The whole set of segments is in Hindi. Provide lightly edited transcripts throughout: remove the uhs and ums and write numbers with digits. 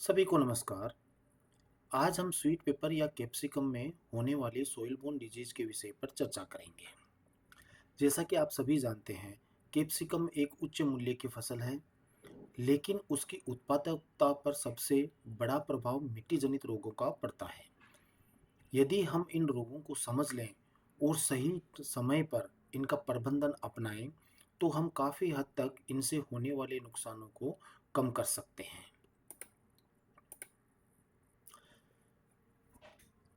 सभी को नमस्कार। आज हम स्वीट पेपर या कैप्सिकम में होने वाली सोइल बोर्न डिजीज के विषय पर चर्चा करेंगे। जैसा कि आप सभी जानते हैं, कैप्सिकम एक उच्च मूल्य की फसल है, लेकिन उसकी उत्पादकता पर सबसे बड़ा प्रभाव मिट्टी जनित रोगों का पड़ता है। यदि हम इन रोगों को समझ लें और सही समय पर इनका प्रबंधन अपनाएं, तो हम काफ़ी हद तक इनसे होने वाले नुकसानों को कम कर सकते हैं।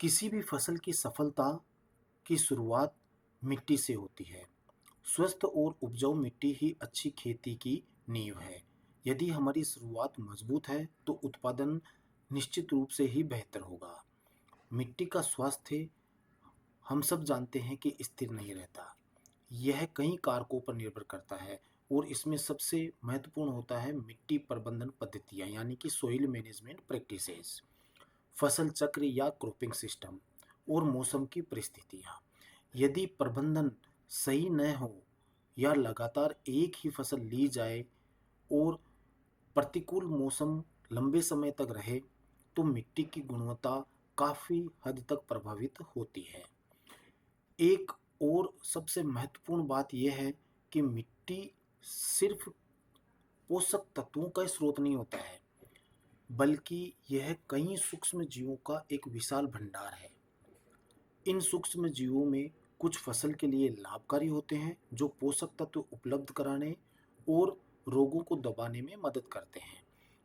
किसी भी फसल की सफलता की शुरुआत मिट्टी से होती है। स्वस्थ और उपजाऊ मिट्टी ही अच्छी खेती की नींव है। यदि हमारी शुरुआत मजबूत है तो उत्पादन निश्चित रूप से ही बेहतर होगा। मिट्टी का स्वास्थ्य हम सब जानते हैं कि स्थिर नहीं रहता। यह कई कारकों पर निर्भर करता है और इसमें सबसे महत्वपूर्ण होता है मिट्टी प्रबंधन पद्धतियाँ यानी कि सोइल मैनेजमेंट प्रैक्टिसेस, फसल चक्र या क्रॉपिंग सिस्टम और मौसम की परिस्थितियाँ। यदि प्रबंधन सही न हो या लगातार एक ही फसल ली जाए और प्रतिकूल मौसम लंबे समय तक रहे, तो मिट्टी की गुणवत्ता काफ़ी हद तक प्रभावित होती है। एक और सबसे महत्वपूर्ण बात यह है कि मिट्टी सिर्फ पोषक तत्वों का स्रोत नहीं होता है, बल्कि यह कई सूक्ष्म जीवों का एक विशाल भंडार है। इन सूक्ष्म जीवों में कुछ फसल के लिए लाभकारी होते हैं, जो पोषक तत्व उपलब्ध कराने और रोगों को दबाने में मदद करते हैं।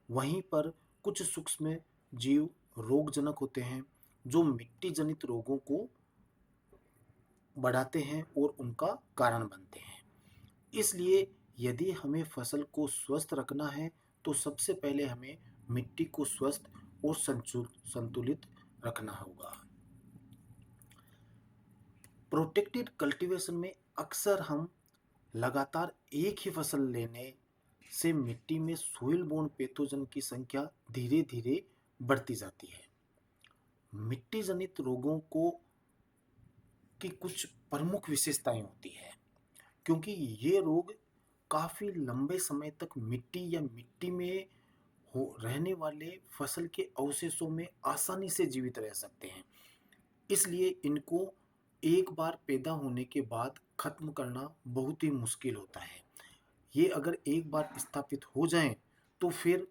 वहीं पर कुछ सूक्ष्म जीव रोगजनक होते हैं, जो मिट्टी जनित रोगों को बढ़ाते हैं और उनका कारण बनते हैं। इसलिए यदि हमें फसल को स्वस्थ रखना है, तो सबसे पहले हमें मिट्टी को स्वस्थ और संतुलित रखना होगा। प्रोटेक्टेड कल्टीवेशन में अक्सर हम लगातार एक ही फसल लेने से मिट्टी में सोइल बोर्न पैथोजन की संख्या धीरे धीरे बढ़ती जाती है। मिट्टी जनित रोगों को की कुछ प्रमुख विशेषताएं होती है, क्योंकि ये रोग काफ़ी लंबे समय तक मिट्टी या मिट्टी में हो रहने वाले फसल के अवशेषों में आसानी से जीवित रह सकते हैं। इसलिए इनको एक बार पैदा होने के बाद खत्म करना बहुत ही मुश्किल होता है। ये अगर एक बार स्थापित हो जाएं, तो फिर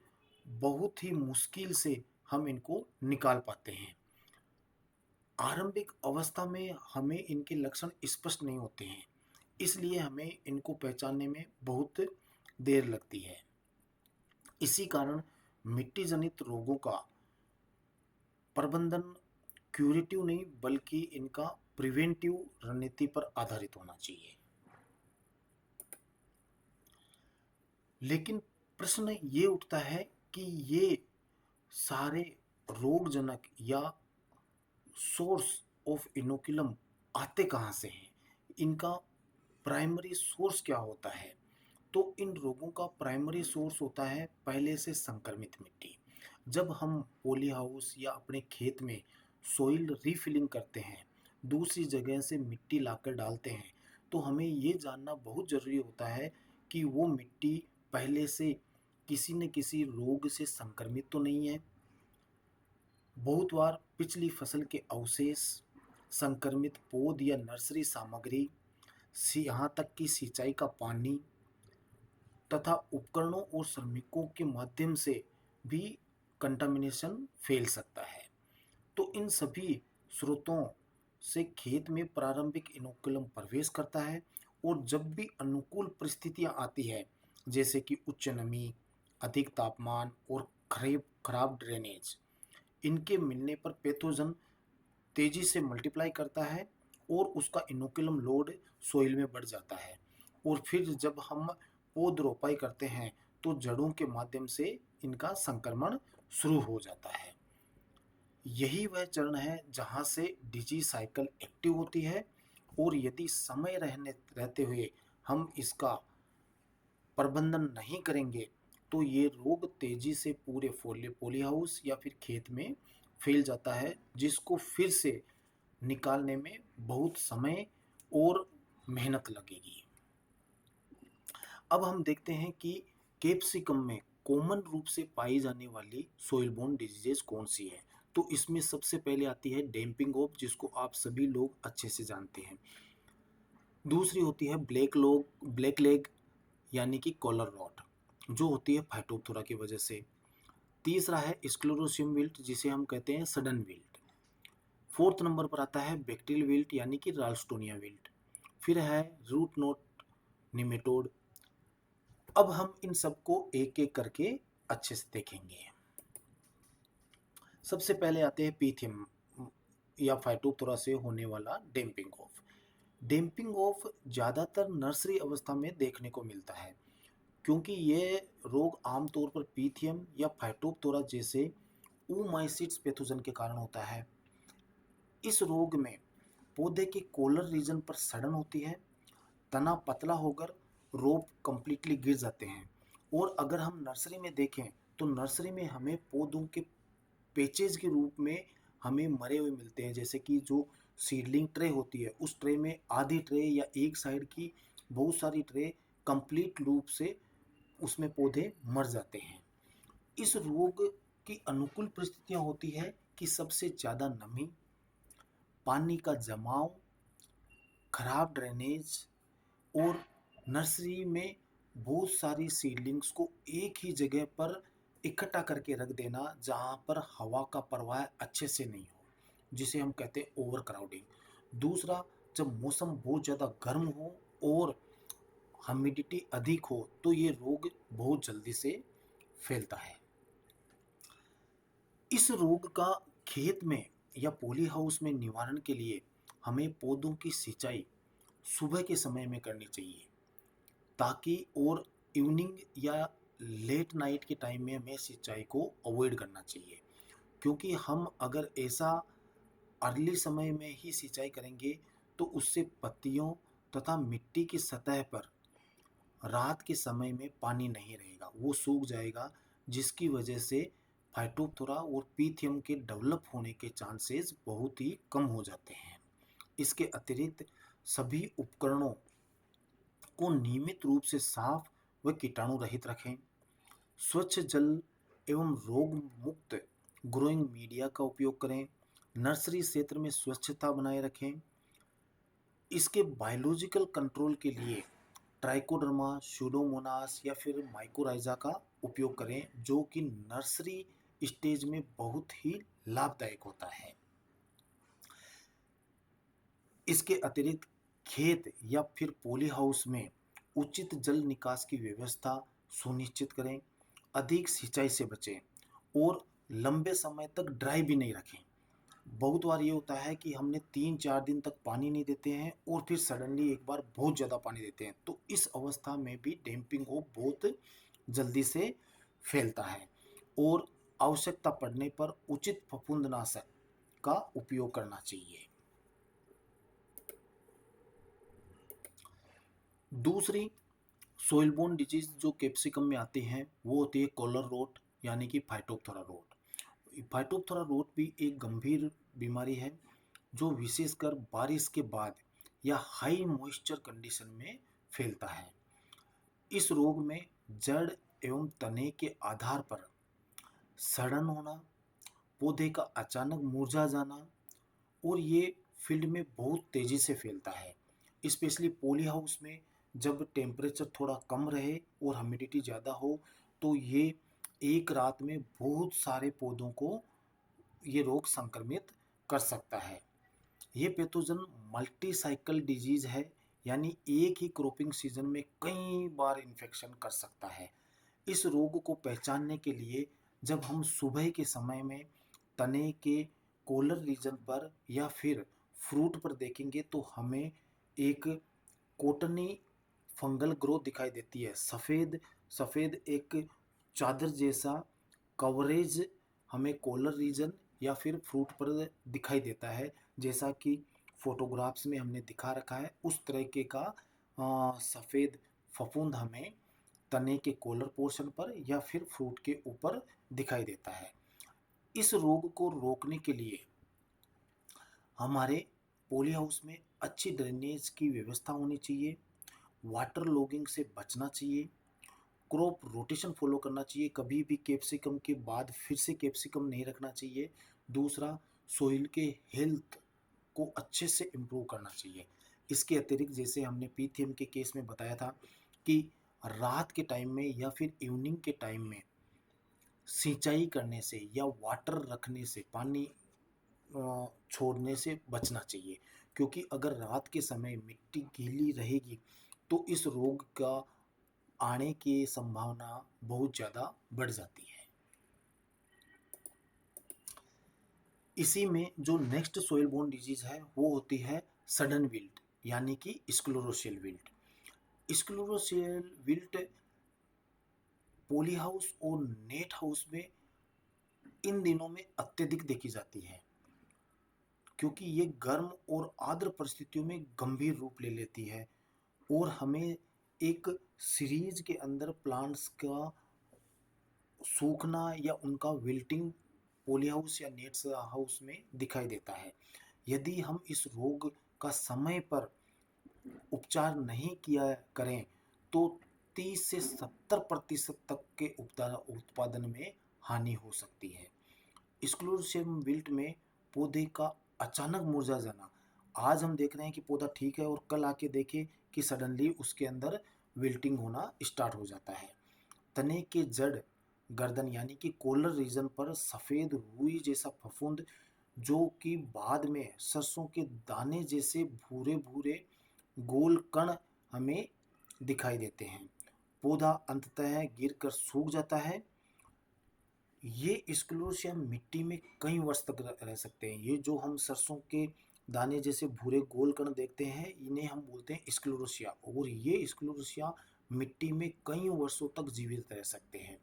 बहुत ही मुश्किल से हम इनको निकाल पाते हैं। आरंभिक अवस्था में हमें इनके लक्षण स्पष्ट नहीं होते हैं, इसलिए हमें इनको पहचानने में बहुत देर लगती है। इसी कारण मिट्टी जनित रोगों का प्रबंधन क्यूरेटिव नहीं बल्कि इनका प्रिवेंटिव रणनीति पर आधारित होना चाहिए। लेकिन प्रश्न ये उठता है कि ये सारे रोगजनक या सोर्स ऑफ इनोकुलम आते कहाँ से हैं, इनका प्राइमरी सोर्स क्या होता है। तो इन रोगों का प्राइमरी सोर्स होता है पहले से संक्रमित मिट्टी। जब हम पॉली हाउस या अपने खेत में सोइल रीफिलिंग करते हैं, दूसरी जगह से मिट्टी लाकर डालते हैं, तो हमें ये जानना बहुत ज़रूरी होता है कि वो मिट्टी पहले से किसी न किसी रोग से संक्रमित तो नहीं है। बहुत बार पिछली फसल के अवशेष, संक्रमित पौध या नर्सरी सामग्री, यहाँ तक कि सिंचाई का पानी तथा उपकरणों और श्रमिकों के माध्यम से भी कंटामिनेशन फैल सकता है। तो इन सभी स्रोतों से खेत में प्रारंभिक इनोकुलम प्रवेश करता है और जब भी अनुकूल परिस्थितियां आती है, जैसे कि उच्च नमी, अधिक तापमान और खराब ड्रेनेज, इनके मिलने पर पैथोजन तेजी से मल्टीप्लाई करता है और उसका इनोकुलम लोड सोइल में बढ़ जाता है। और फिर जब हम पौध रोपाई करते हैं, तो जड़ों के माध्यम से इनका संक्रमण शुरू हो जाता है। यही वह चरण है जहाँ से डिजीज साइकिल एक्टिव होती है और यदि समय रहते हुए हम इसका प्रबंधन नहीं करेंगे, तो ये रोग तेजी से पूरे पॉली हाउस या फिर खेत में फैल जाता है, जिसको फिर से निकालने में बहुत समय और मेहनत लगेगी। अब हम देखते हैं कि कैप्सिकम में कॉमन रूप से पाई जाने वाली सोइल बोर्न डिजीजेज कौन सी है? तो इसमें सबसे पहले आती है डैम्पिंग ऑफ, जिसको आप सभी लोग अच्छे से जानते हैं। दूसरी होती है ब्लैक लेग यानी कि कॉलर रॉट, जो होती है फाइटोप्थोरा की वजह से। तीसरा है स्क्लेरोसियम विल्ट, जिसे हम कहते हैं सडन विल्ट। फोर्थ नंबर पर आता है बैक्टीरियल विल्ट यानी कि राल्स्टोनिया विल्ट। फिर है रूट नोट निमेटोड। अब हम इन सबको एक एक करके अच्छे से देखेंगे। सबसे पहले आते हैं पीथियम या फाइटोप्थोरा से होने वाला डैम्पिंग ऑफ। डैम्पिंग ऑफ ज़्यादातर नर्सरी अवस्था में देखने को मिलता है, क्योंकि ये रोग आमतौर पर पीथियम या फाइटोप्थोरा जैसे ओमाइसीट्स पैथोजन के कारण होता है। इस रोग में पौधे के कॉलर रीजन पर सड़न होती है, तना पतला होकर रोप कंप्लीटली गिर जाते हैं। और अगर हम नर्सरी में देखें तो नर्सरी में हमें पौधों के पेचेज के रूप में हमें मरे हुए मिलते हैं, जैसे कि जो सीडलिंग ट्रे होती है उस ट्रे में आधी ट्रे या एक साइड की बहुत सारी ट्रे कंप्लीट रूप से उसमें पौधे मर जाते हैं। इस रोग की अनुकूल परिस्थितियां होती है कि सबसे ज़्यादा नमी, पानी का जमाव, खराब ड्रेनेज और नर्सरी में बहुत सारी सीडलिंग्स को एक ही जगह पर इकट्ठा करके रख देना जहाँ पर हवा का प्रवाह अच्छे से नहीं हो, जिसे हम कहते हैं ओवर क्राउडिंग। दूसरा, जब मौसम बहुत ज़्यादा गर्म हो और ह्यूमिडिटी अधिक हो तो ये रोग बहुत जल्दी से फैलता है। इस रोग का खेत में या पॉली हाउस में निवारण के लिए हमें पौधों की सिंचाई सुबह के समय में करनी चाहिए, ताकि और इवनिंग या लेट नाइट के टाइम में हमें सिंचाई को अवॉइड करना चाहिए, क्योंकि हम अगर ऐसा अर्ली समय में ही सिंचाई करेंगे तो उससे पत्तियों तथा मिट्टी की सतह पर रात के समय में पानी नहीं रहेगा, वो सूख जाएगा, जिसकी वजह से फाइटोप्थोरा और पीथियम के डेवलप होने के चांसेस बहुत ही कम हो जाते हैं। इसके अतिरिक्त सभी उपकरणों को नियमित रूप से साफ व कीटाणु रहित रखें। स्वच्छ जल एवं रोग मुक्त ग्रोइंग मीडिया का उपयोग करें। नर्सरी क्षेत्र में स्वच्छता बनाए रखें। इसके बायोलॉजिकल कंट्रोल के लिए ट्राइकोडर्मा, स्यूडोमोनास या फिर माइकोराइजा का उपयोग करें, जो कि नर्सरी स्टेज में बहुत ही लाभदायक होता है। इसके अतिरिक्त खेत या फिर पॉली हाउस में उचित जल निकास की व्यवस्था सुनिश्चित करें। अधिक सिंचाई से बचें और लंबे समय तक ड्राई भी नहीं रखें। बहुत बार ये होता है कि हमने 3-4 दिन तक पानी नहीं देते हैं और फिर सडनली एक बार बहुत ज़्यादा पानी देते हैं, तो इस अवस्था में भी डैम्पिंग हो बहुत जल्दी से फैलता है और आवश्यकता पड़ने पर उचित फफूंदनाशक का उपयोग करना चाहिए। दूसरी सोइल बोर्न डिजीज जो कैप्सिकम में आती हैं वो होती है कॉलर रोट यानी कि फाइटोप्थोरा रोट। फाइटोप्थोरा रोट भी एक गंभीर बीमारी है जो विशेषकर बारिश के बाद या हाई मॉइस्चर कंडीशन में फैलता है। इस रोग में जड़ एवं तने के आधार पर सड़न होना, पौधे का अचानक मुरझा जाना और ये फील्ड में बहुत तेज़ी से फैलता है। स्पेशली पॉली हाउस में जब टेम्परेचर थोड़ा कम रहे और ह्यूमिडिटी ज़्यादा हो तो ये एक रात में बहुत सारे पौधों को ये रोग संक्रमित कर सकता है। ये पैथोजन मल्टी साइकिल डिजीज है, यानी एक ही क्रॉपिंग सीजन में कई बार इन्फेक्शन कर सकता है। इस रोग को पहचानने के लिए जब हम सुबह के समय में तने के कॉलर रीजन पर या फिर फ्रूट पर देखेंगे तो हमें एक कोटनी फंगल ग्रोथ दिखाई देती है। सफ़ेद सफ़ेद एक चादर जैसा कवरेज हमें कॉलर रीजन या फिर फ्रूट पर दिखाई देता है, जैसा कि फोटोग्राफ्स में हमने दिखा रखा है। उस तरीके का सफ़ेद फफूंद हमें तने के कॉलर पोर्शन पर या फिर फ्रूट के ऊपर दिखाई देता है। इस रोग को रोकने के लिए हमारे पॉली हाउस में अच्छी ड्रेनेज की व्यवस्था होनी चाहिए, वाटर लॉगिंग से बचना चाहिए, क्रॉप रोटेशन फॉलो करना चाहिए, कभी भी कैप्सिकम के बाद फिर से कैप्सिकम नहीं रखना चाहिए। दूसरा, सोइल के हेल्थ को अच्छे से इम्प्रूव करना चाहिए। इसके अतिरिक्त जैसे हमने पीथीएम के केस में बताया था कि रात के टाइम में या फिर इवनिंग के टाइम में सिंचाई करने से या वाटर रखने से, पानी छोड़ने से बचना चाहिए, क्योंकि अगर रात के समय मिट्टी गीली रहेगी तो इस रोग का आने की संभावना बहुत ज़्यादा बढ़ जाती है। इसी में जो नेक्स्ट सोइल बोर्न डिजीज है वो होती है सडन विल्ट, यानी कि स्क्लेरोसियल विल्ट। स्क्लेरोसियल विल्ट पॉली हाउस और नेट हाउस में इन दिनों में अत्यधिक देखी जाती है, क्योंकि ये गर्म और आर्द्र परिस्थितियों में गंभीर रूप ले लेती है और हमें एक सीरीज के अंदर प्लांट्स का सूखना या उनका विल्टिंग पॉली हाउस या नेट्स हाउस में दिखाई देता है। यदि हम इस रोग का समय पर उपचार नहीं किया करें तो 30 से 70% तक के उत्पादन में हानि हो सकती है। स्क्लेरोसियम विल्ट में पौधे का अचानक मुरझा जाना, आज हम देख रहे हैं कि पौधा ठीक है और कल आके देखें कि सडनली उसके अंदर विल्टिंग होना स्टार्ट हो जाता है। तने के जड़, गर्दन यानी कि कॉलर रीजन पर सफ़ेद रुई जैसा फफूंद, जो कि बाद में सरसों के दाने जैसे भूरे भूरे गोल कण हमें दिखाई देते हैं। पौधा अंततः गिरकर सूख जाता है। ये स्क्लेरोसिया मिट्टी में कई वर्ष तक रह सकते हैं। ये जो हम सरसों के दाने जैसे भूरे गोल कण देखते हैं इन्हें हम बोलते हैं स्क्लेरोसिया, और ये स्क्लेरोसिया मिट्टी में कई वर्षों तक जीवित रह सकते हैं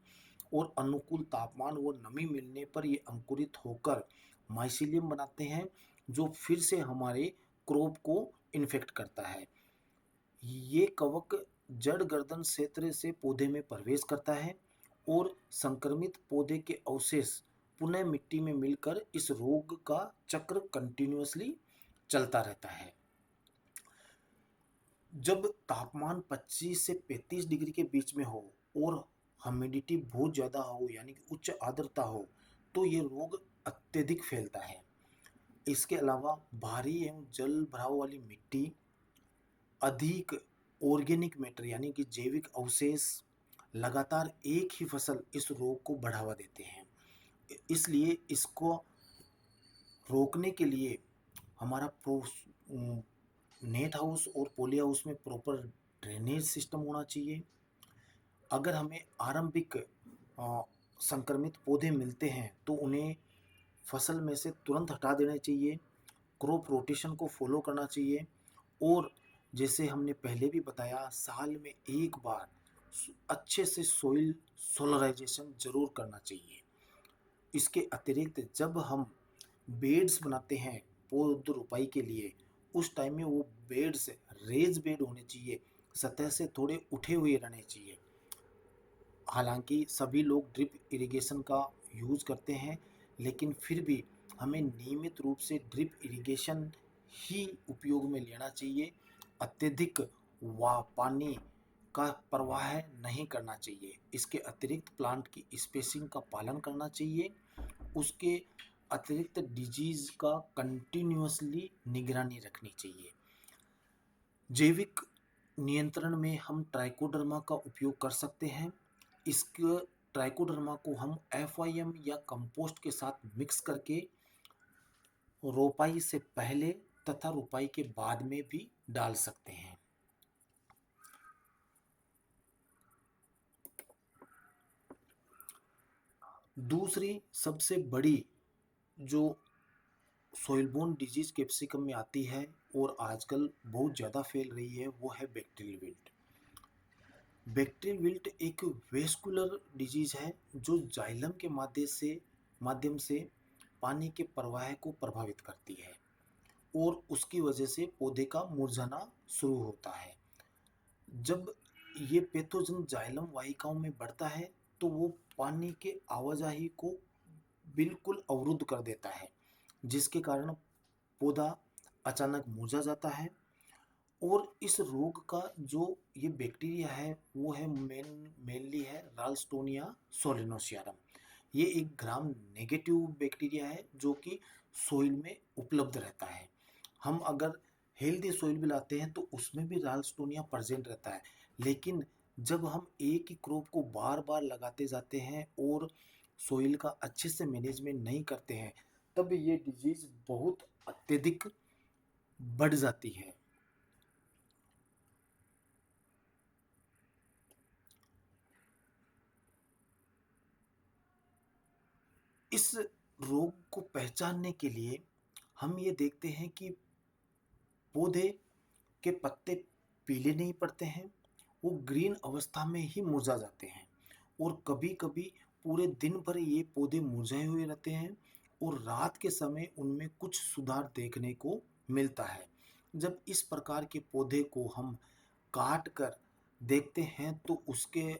और अनुकूल तापमान व नमी मिलने पर ये अंकुरित होकर माइसीलियम बनाते हैं, जो फिर से हमारे क्रॉप को इन्फेक्ट करता है। ये कवक जड़ गर्दन क्षेत्र से पौधे में प्रवेश करता है और संक्रमित पौधे के अवशेष पुनः मिट्टी में मिलकर इस रोग का चक्र कंटिन्यूअसली चलता रहता है। जब तापमान 25 से 35 डिग्री के बीच में हो और ह्यूमिडिटी बहुत ज़्यादा हो यानी कि उच्च आर्द्रता हो तो ये रोग अत्यधिक फैलता है। इसके अलावा भारी एवं जल भराव वाली मिट्टी, अधिक ऑर्गेनिक मैटर यानी कि जैविक अवशेष लगातार एक ही फसल इस रोग को बढ़ावा देते हैं। इसलिए इसको रोकने के लिए हमारा नेट हाउस और पॉली हाउस में प्रॉपर ड्रेनेज सिस्टम होना चाहिए। अगर हमें आरंभिक संक्रमित पौधे मिलते हैं तो उन्हें फसल में से तुरंत हटा देना चाहिए, क्रॉप रोटेशन को फॉलो करना चाहिए और जैसे हमने पहले भी बताया साल में एक बार अच्छे से सोइल सोलराइजेशन जरूर करना चाहिए। इसके अतिरिक्त जब हम बेड्स बनाते हैं पौध रोपाई के लिए उस टाइम में वो बेड्स रेज बेड होने चाहिए, सतह से थोड़े उठे हुए रहने चाहिए। हालांकि सभी लोग ड्रिप इरिगेशन का यूज़ करते हैं, लेकिन फिर भी हमें नियमित रूप से ड्रिप इरिगेशन ही उपयोग में लेना चाहिए। अत्यधिक पानी का प्रवाह नहीं करना चाहिए। इसके अतिरिक्त प्लांट की स्पेसिंग का पालन करना चाहिए। उसके अतिरिक्त डिजीज़ का कंटिन्यूअसली निगरानी रखनी चाहिए। जैविक नियंत्रण में हम ट्राइकोडर्मा का उपयोग कर सकते हैं। इसके ट्राइकोडर्मा को हम FIM या कंपोस्ट के साथ मिक्स करके रोपाई से पहले तथा रोपाई के बाद में भी डाल सकते हैं। दूसरी सबसे बड़ी जो सोइलबोर्न डिजीज कैप्सिकम में आती है और आजकल बहुत ज़्यादा फैल रही है वो है बैक्टीरियल विल्ट। बैक्टीरियल विल्ट एक वेस्कुलर डिजीज है जो जाइलम के माध्यम से पानी के प्रवाह को प्रभावित करती है और उसकी वजह से पौधे का मुरझाना शुरू होता है। जब ये पैथोजन जाइलम वाहिकाओं में बढ़ता है तो वो पानी के आवाजाही को बिल्कुल अवरुद्ध कर देता है, जिसके कारण पौधा अचानक मुरझा जाता है और इस रोग का जो ये बैक्टीरिया है वो है मेनली है राल्स्टोनिया सोलिनोसियरम। ये एक ग्राम नेगेटिव बैक्टीरिया है जो कि सोइल में उपलब्ध रहता है। हम अगर हेल्दी सोइल भी लाते हैं तो उसमें भी राल्स्टोनिया प्रेजेंट रहता है। लेकिन जब हम एक ही क्रॉप को बार बार लगाते जाते हैं और सोइल का अच्छे से मैनेजमेंट नहीं करते हैं तब ये डिजीज बहुत अत्यधिक बढ़ जाती है। इस रोग को पहचानने के लिए हम ये देखते हैं कि पौधे के पत्ते पीले नहीं पड़ते हैं, वो ग्रीन अवस्था में ही मुरझा जाते हैं और कभी कभी पूरे दिन भर ये पौधे मुरझाए हुए रहते हैं और रात के समय उनमें कुछ सुधार देखने को मिलता है। जब इस प्रकार के पौधे को हम काट कर देखते हैं तो उसके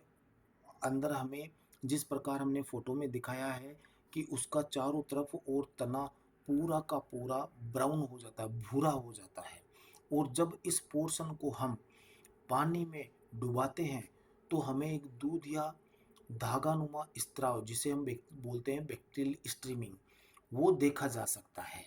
अंदर हमें जिस प्रकार हमने फोटो में दिखाया है कि उसका चारों तरफ और तना पूरा का पूरा ब्राउन हो जाता है, भूरा हो जाता है। और जब इस पोर्शन को हम पानी में डुबाते हैं तो हमें एक दूध या धागानुमा स्त्राव जिसे हम बोलते हैं बैक्टीरियल स्ट्रीमिंग वो देखा जा सकता है।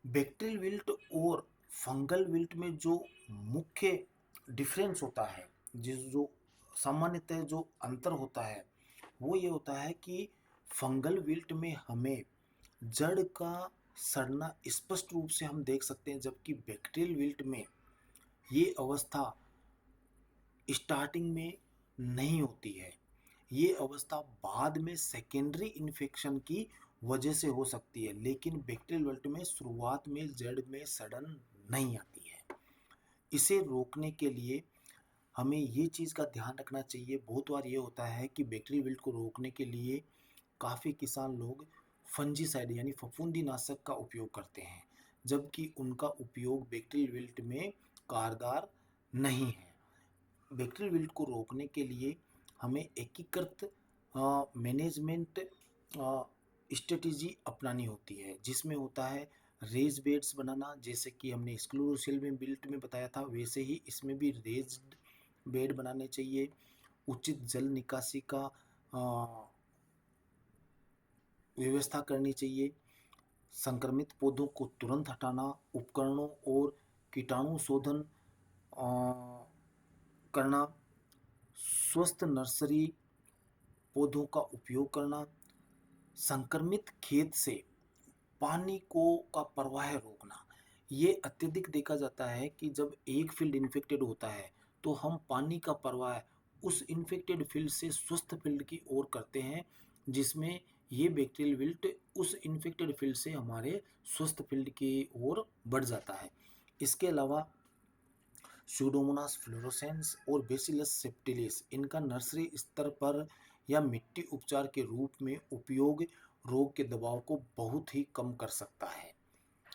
बैक्टीरियल विल्ट और फंगल विल्ट में जो मुख्य डिफरेंस होता है, जिस जो सामान्यतः जो अंतर होता है वो ये होता है कि फंगल विल्ट में हमें जड़ का सड़ना स्पष्ट रूप से हम देख सकते हैं, जबकि बैक्टीरियल विल्ट में ये अवस्था स्टार्टिंग में नहीं होती है। ये अवस्था बाद में सेकेंडरी इन्फेक्शन की वजह से हो सकती है, लेकिन बैक्टीरियल विल्ट में शुरुआत में जड़ में सड़न नहीं आती है। इसे रोकने के लिए हमें ये चीज़ का ध्यान रखना चाहिए। बहुत बार ये होता है कि बैक्टीरियल विल्ट को रोकने के लिए काफ़ी किसान लोग फंजीसाइड यानी फफूंदीनाशक का उपयोग करते हैं, जबकि उनका उपयोग बैक्टीरियल विल्ट में कारगर नहीं है। बैक्टीरियल विल्ट को रोकने के लिए हमें एकीकृत मैनेजमेंट स्ट्रेटेजी अपनानी होती है, जिसमें होता है रेज बेड्स बनाना, जैसे कि हमने स्क्लेरोसिल में बिल्ट में बताया था वैसे ही इसमें भी रेज्ड बेड बनाने चाहिए। उचित जल निकासी का व्यवस्था करनी चाहिए। संक्रमित पौधों को तुरंत हटाना, उपकरणों और कीटाणु शोधन करना, स्वस्थ नर्सरी पौधों का उपयोग करना, संक्रमित खेत से पानी को का प्रवाह रोकना। ये अत्यधिक देखा जाता है कि जब एक फील्ड इन्फेक्टेड होता है तो हम पानी का प्रवाह उस इन्फेक्टेड फील्ड से स्वस्थ फील्ड की ओर करते हैं, जिसमें ये बैक्टीरियल विल्ट उस इन्फेक्टेड फील्ड से हमारे स्वस्थ फील्ड की ओर बढ़ जाता है। इसके अलावा सूडोमोनास फ्लोरोसेंस और बेसिलस सेप्टिलिस इनका नर्सरी स्तर पर या मिट्टी उपचार के रूप में उपयोग रोग के दबाव को बहुत ही कम कर सकता है।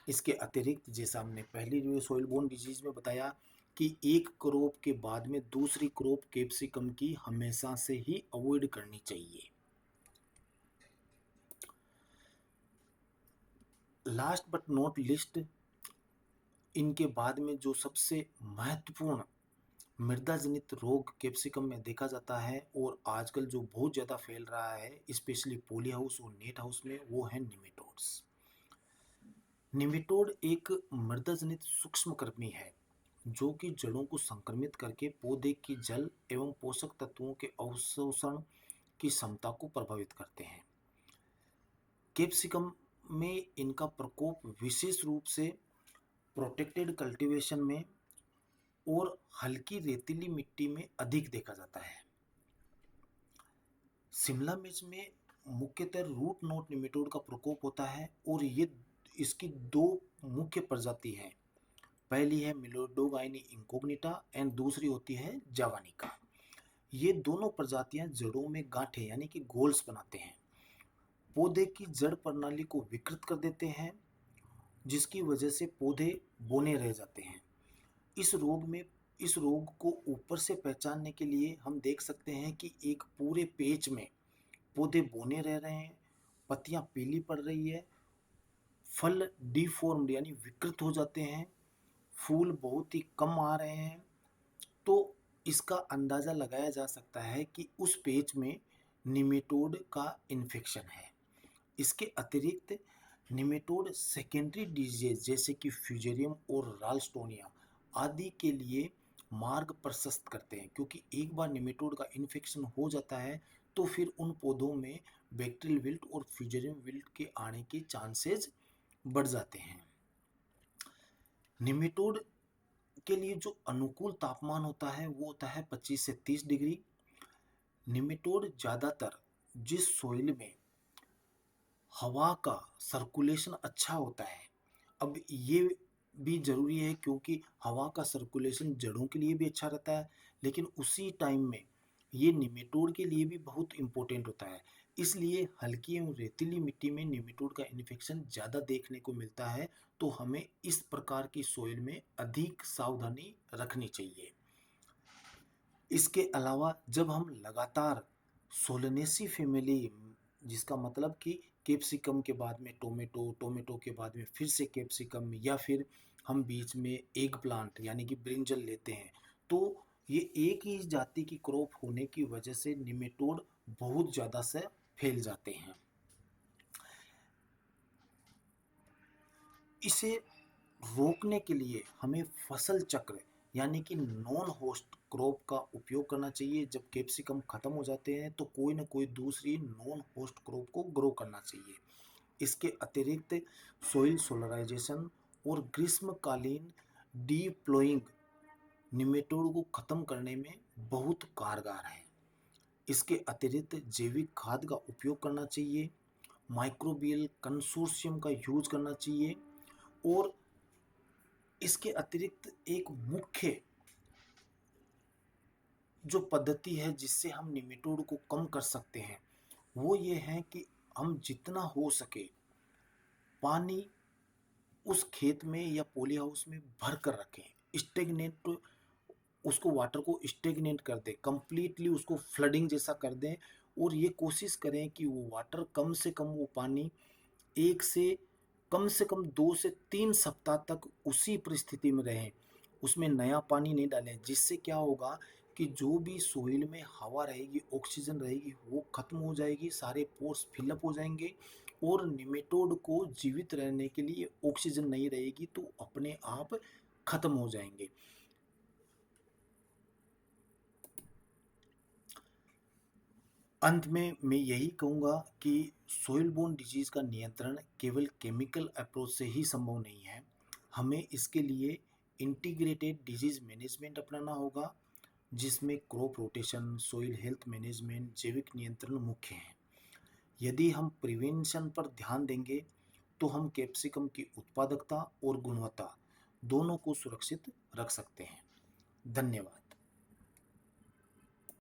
इसके अतिरिक्त जैसा हमने पहली सोइल बोर्न डिजीज में बताया कि एक क्रॉप के बाद में दूसरी क्रॉप कैप्सिकम की हमेशा से ही अवॉइड करनी चाहिए। लास्ट बट नॉट लिस्ट, इनके बाद में जो सबसे महत्वपूर्ण मृदा जनित रोग कैप्सिकम में देखा जाता है और आजकल जो बहुत ज़्यादा फैल रहा है स्पेशली पॉली हाउस और नेट हाउस में, वो है निमेटोड्स। निमेटोड एक मृदा जनित सूक्ष्मकृमि है जो कि जड़ों को संक्रमित करके पौधे की जल एवं पोषक तत्वों के अवशोषण की क्षमता को प्रभावित करते हैं। कैप्सिकम में इनका प्रकोप विशेष रूप से प्रोटेक्टेड कल्टीवेशन में और हल्की रेतीली मिट्टी में अधिक देखा जाता है। शिमला मिर्च में मुख्यतः रूट नोट निमेटोड का प्रकोप होता है और ये इसकी दो मुख्य प्रजाति हैं। पहली है मिलोडोगाइनी इंकोग्निटा एंड दूसरी होती है जावानिका। ये दोनों प्रजातियां जड़ों में गांठें यानी कि गोल्स बनाते हैं, पौधे की जड़ प्रणाली को विकृत कर देते हैं, जिसकी वजह से पौधे बौने रह जाते हैं। इस रोग को ऊपर से पहचानने के लिए हम देख सकते हैं कि एक पूरे पेज में पौधे बौने रह रहे हैं, पत्तियां पीली पड़ रही है, फल डिफॉर्म्ड यानी विकृत हो जाते हैं, फूल बहुत ही कम आ रहे हैं, तो इसका अंदाज़ा लगाया जा सकता है कि उस पेज में निमेटोड का इन्फेक्शन है। इसके अतिरिक्त निमेटोड सेकेंडरी डिजीज जैसे कि फ्यूजेरियम और राल्स्टोनिया आदि के लिए मार्ग प्रशस्त करते हैं, क्योंकि एक बार निमेटोड का इन्फेक्शन हो जाता है तो फिर उन पौधों में बैक्टीरियल विल्ट और फ्यूजेरियम विल्ट के आने के चांसेस बढ़ जाते हैं। निमेटोड के लिए जो अनुकूल तापमान होता है वो होता है 25 से 30 डिग्री। निमेटोड ज़्यादातर जिस सोइल में हवा का सर्कुलेशन अच्छा होता है, अब ये भी ज़रूरी है क्योंकि हवा का सर्कुलेशन जड़ों के लिए भी अच्छा रहता है, लेकिन उसी टाइम में ये निमेटोड के लिए भी बहुत इम्पोर्टेंट होता है। इसलिए हल्की एवं रेतीली मिट्टी में निमेटोड का इन्फेक्शन ज़्यादा देखने को मिलता है, तो हमें इस प्रकार की सोइल में अधिक सावधानी रखनी चाहिए। इसके अलावा जब हम लगातार सोलेनेसी फैमिली, जिसका मतलब कि कैप्सिकम के बाद में टोमेटो, टोमेटो के बाद में फिर से कैप्सिकम, या फिर हम बीच में एग प्लांट यानी कि ब्रिंजल लेते हैं, तो ये एक ही जाति की क्रॉप होने की वजह से निमेटोड बहुत ज़्यादा से फैल जाते हैं। इसे रोकने के लिए हमें फसल चक्र यानी कि नॉन होस्ट क्रॉप का उपयोग करना चाहिए। जब कैप्सिकम खत्म हो जाते हैं तो कोई ना कोई दूसरी नॉन होस्ट क्रॉप को ग्रो करना चाहिए। इसके अतिरिक्त सोइल सोलराइजेशन और ग्रीष्मकालीन डीप्लोइंग निमेटोड को खत्म करने में बहुत कारगर है। इसके अतिरिक्त जैविक खाद का उपयोग करना चाहिए, माइक्रोबियल कंसोर्शियम का यूज करना चाहिए, और इसके अतिरिक्त एक मुख्य जो पद्धति है जिससे हम निमेटोड को कम कर सकते हैं वो ये है कि हम जितना हो सके पानी उस खेत में या पोली हाउस में भर कर रखें। स्टेगनेट उसको वाटर को स्टेगनेट कर दें, कंप्लीटली उसको फ्लडिंग जैसा कर दें, और ये कोशिश करें कि वो वाटर कम से कम, वो पानी एक से कम से कम 2 से 3 सप्ताह तक उसी परिस्थिति में रहें, उसमें नया पानी नहीं डालें। जिससे क्या होगा कि जो भी सोइल में हवा रहेगी, ऑक्सीजन रहेगी, वो खत्म हो जाएगी, सारे पोर्स फिलअप हो जाएंगे, और निमेटोड को जीवित रहने के लिए ऑक्सीजन नहीं रहेगी तो अपने आप खत्म हो जाएंगे। अंत में मैं यही कहूँगा कि सोइल बोर्न डिजीज़ का नियंत्रण केवल केमिकल अप्रोच से ही संभव नहीं है। हमें इसके लिए इंटीग्रेटेड डिजीज़ मैनेजमेंट अपनाना होगा, जिसमें crop rotation, soil health management, जैविक नियंत्रण मुख्य हैं। यदि हम प्रिवेंशन पर ध्यान देंगे तो हम कैप्सिकम की उत्पादकता और गुणवत्ता दोनों को सुरक्षित रख सकते हैं। धन्यवाद।